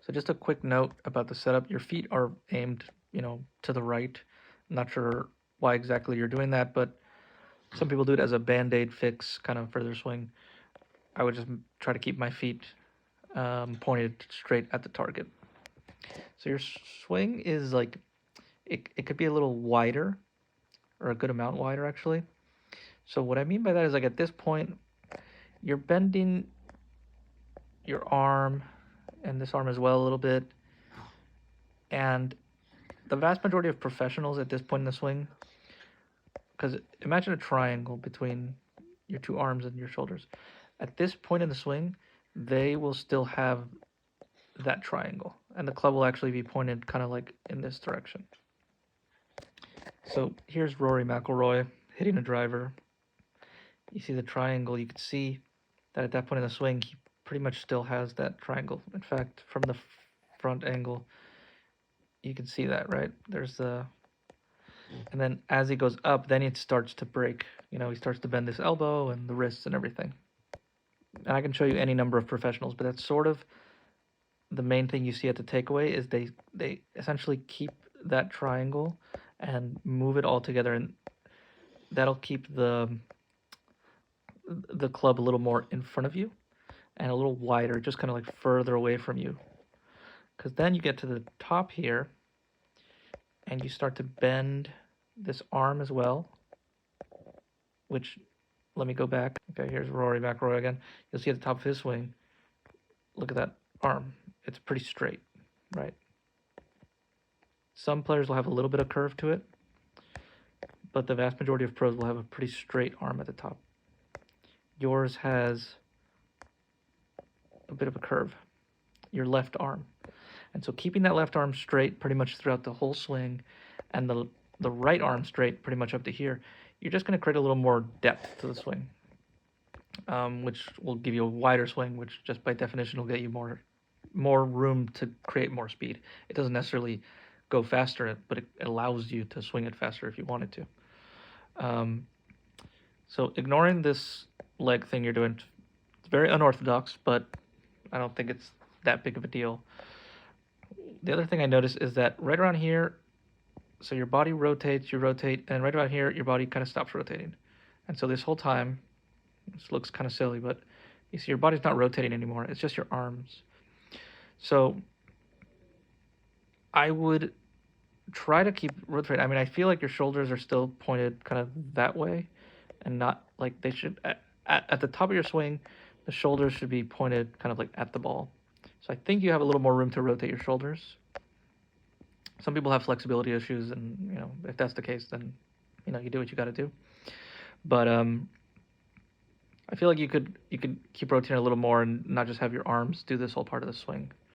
So just a quick note about the setup. Your feet are aimed, to the right. I'm not sure why exactly you're doing that, but some people do it as a band-aid fix, kind of for their swing. I would just try to keep my feet pointed straight at the target. So your swing is like, it could be a little wider, or a good amount wider actually. So what I mean by that is, like, at this point, you're bending your arm and this arm as well a little bit. And the vast majority of professionals at this point in the swing, because imagine a triangle between your two arms and your shoulders. At this point in the swing, they will still have that triangle, and the club will actually be pointed kind of like in this direction. So here's Rory McIlroy hitting a driver. You see the triangle. You can see that at that point in the swing, he pretty much still has that triangle. In fact, from the front angle, you can see that, right? There's the, and then as he goes up, then it starts to break. He starts to bend this elbow and the wrists and everything. And I can show you any number of professionals, but that's sort of the main thing you see at the takeaway is they essentially keep that triangle and move it all together, and that'll keep the club a little more in front of you and a little wider, just kind of like further away from you. Because then you get to the top here and you start to bend this arm as well, which, let me go back. Okay, here's Rory McIlroy again. You'll see at the top of his swing, look at that arm. It's pretty straight, right? Some players will have a little bit of curve to it, but the vast majority of pros will have a pretty straight arm at the top. Yours has a bit of a curve, your left arm. And so keeping that left arm straight pretty much throughout the whole swing, and the right arm straight pretty much up to here, you're just going to create a little more depth to the swing, which will give you a wider swing, which just by definition will get you more room to create more speed. It doesn't necessarily go faster, but it allows you to swing it faster if you wanted to. So ignoring this leg thing you're doing, it's very unorthodox, but I don't think it's that big of a deal. The other thing I noticed is that right around here, so your body rotates, you rotate, and right around here, your body kind of stops rotating. And so this whole time, this looks kind of silly, but you see your body's not rotating anymore. It's just your arms. So I would try to keep rotating. I mean, I feel like your shoulders are still pointed kind of that way, and not like they should. At the top of your swing, the shoulders should be pointed kind of like at the ball. So I think you have a little more room to rotate your shoulders. Some people have flexibility issues, and if that's the case, then you do what you got to do. But I feel like you could keep rotating a little more and not just have your arms do this whole part of the swing.